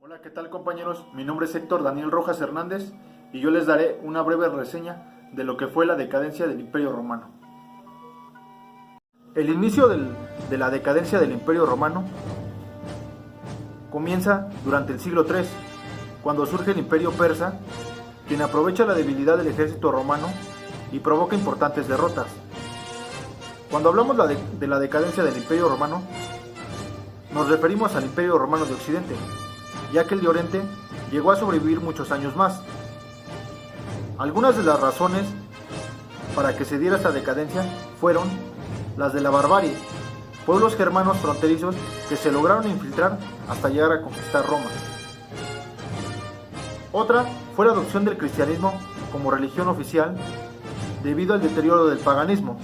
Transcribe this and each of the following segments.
Hola, ¿qué tal compañeros? Mi nombre es Héctor Daniel Rojas Hernández y yo les daré una breve reseña de lo que fue la decadencia del Imperio Romano. El inicio de la decadencia del Imperio Romano comienza durante el siglo III, cuando surge el Imperio Persa, quien aprovecha la debilidad del ejército romano y provoca importantes derrotas. Cuando hablamos de la decadencia del Imperio Romano, nos referimos al Imperio Romano de Occidente, ya que el de Oriente llegó a sobrevivir muchos años más. Algunas de las razones para que se diera esta decadencia fueron las de la barbarie, pueblos germanos fronterizos que se lograron infiltrar hasta llegar a conquistar Roma. Otra fue la adopción del cristianismo como religión oficial debido al deterioro del paganismo.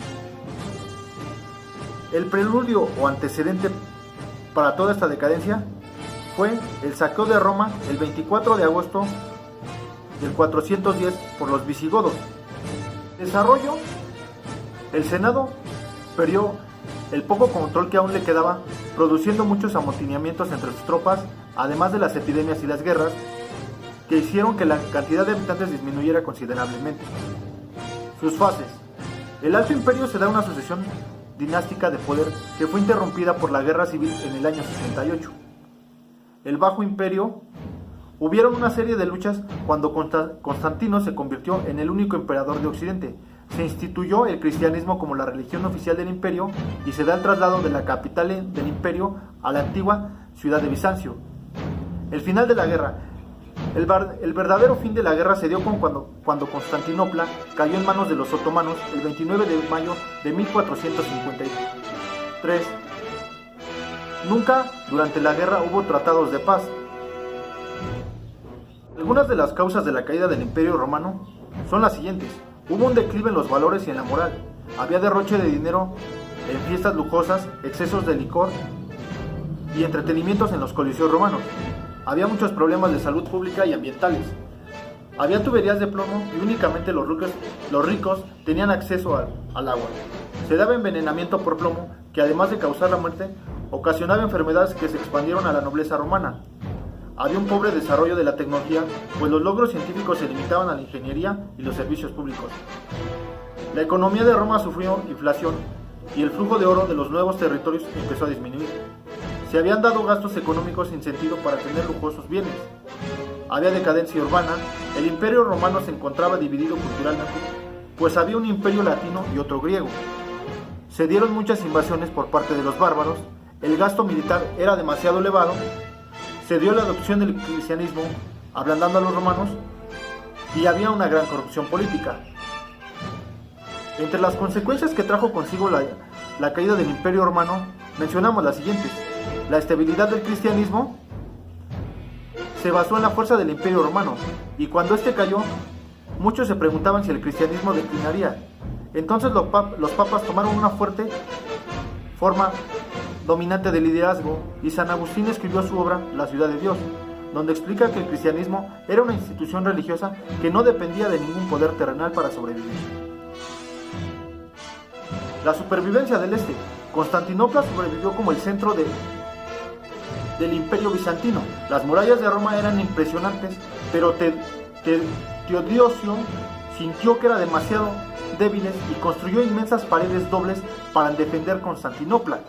El preludio o antecedente para toda esta decadencia fue el saqueo de Roma el 24 de agosto del 410 por los visigodos. Desarrollo, el Senado perdió el poco control que aún le quedaba, produciendo muchos amotinamientos entre sus tropas, además de las epidemias y las guerras, que hicieron que la cantidad de habitantes disminuyera considerablemente. Sus fases. El Alto Imperio se da una sucesión dinástica de poder que fue interrumpida por la Guerra Civil en el año 68. El Bajo Imperio. Hubieron una serie de luchas cuando Constantino se convirtió en el único emperador de Occidente. Se instituyó el cristianismo como la religión oficial del imperio y se da el traslado de la capital del imperio a la antigua ciudad de Bizancio. El final de la guerra. El verdadero fin de la guerra se dio cuando Constantinopla cayó en manos de los otomanos el 29 de mayo de 1453. Nunca durante la guerra hubo tratados de paz. Algunas de las causas de la caída del Imperio Romano son las siguientes. Hubo un declive en los valores y en la moral. Había derroche de dinero en fiestas lujosas, excesos de licor y entretenimientos en los coliseos romanos. Había muchos problemas de salud pública y ambientales. Había tuberías de plomo y únicamente los ricos tenían acceso al agua. Se daba envenenamiento por plomo que, además de causar la muerte, ocasionaba enfermedades que se expandieron a la nobleza romana. Había un pobre desarrollo de la tecnología, pues los logros científicos se limitaban a la ingeniería y los servicios públicos. La economía de Roma sufrió inflación y el flujo de oro de los nuevos territorios empezó a disminuir. Se habían dado gastos económicos sin sentido para tener lujosos bienes. Había decadencia urbana. El Imperio Romano se encontraba dividido culturalmente, pues había un imperio latino y otro griego. Se dieron muchas invasiones por parte de los bárbaros. El gasto militar era demasiado elevado. Se dio la adopción del cristianismo, ablandando a los romanos, y había una gran corrupción política. Entre las consecuencias que trajo consigo la caída del Imperio Romano, mencionamos las siguientes. La estabilidad del cristianismo se basó en la fuerza del Imperio Romano, y cuando este cayó, muchos se preguntaban si el cristianismo declinaría. Entonces los papas tomaron una fuerte forma dominante de liderazgo, y San Agustín escribió su obra La Ciudad de Dios, donde explica que el cristianismo era una institución religiosa que no dependía de ningún poder terrenal para sobrevivir. La supervivencia del Este. Constantinopla sobrevivió como el centro del Imperio Bizantino. Las murallas de Roma eran impresionantes, pero Teodosio sintió que eran demasiado débiles y construyó inmensas paredes dobles para defender Constantinopla.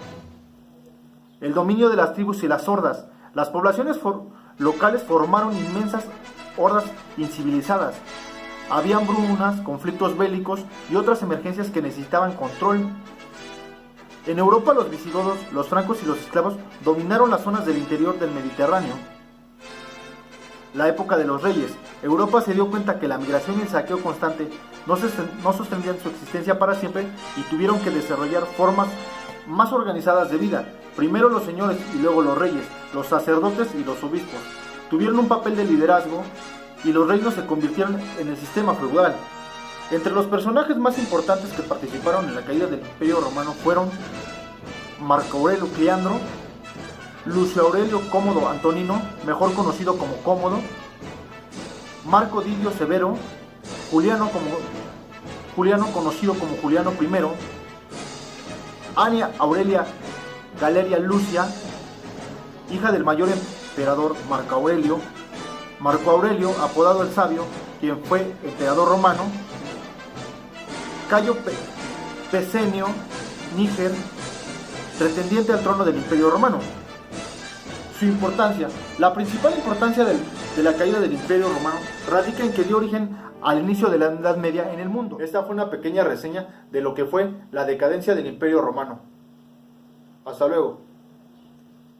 El dominio de las tribus y las hordas. Las poblaciones locales formaron inmensas hordas incivilizadas. Había hambrunas, conflictos bélicos y otras emergencias que necesitaban control. En Europa, los visigodos, los francos y los esclavos dominaron las zonas del interior del Mediterráneo. La época de los reyes. Europa se dio cuenta que la migración y el saqueo constante no sostendrían su existencia para siempre y tuvieron que desarrollar formas más organizadas de vida. Primero los señores y luego los reyes, los sacerdotes y los obispos. Tuvieron un papel de liderazgo y los reinos se convirtieron en el sistema feudal. Entre los personajes más importantes que participaron en la caída del Imperio Romano fueron Marco Aurelio Cleandro, Lucio Aurelio Cómodo Antonino, mejor conocido como Cómodo, Marco Didio Severo, Juliano conocido como Juliano I, Ania Aurelia Galeria Lucia, hija del mayor emperador Marco Aurelio, apodado el Sabio, quien fue emperador romano, Cayo Pesenio Níger, pretendiente al trono del Imperio Romano. Su importancia. La principal importancia de la caída del Imperio Romano radica en que dio origen al inicio de la Edad Media en el mundo. Esta fue una pequeña reseña de lo que fue la decadencia del Imperio Romano. Hasta luego.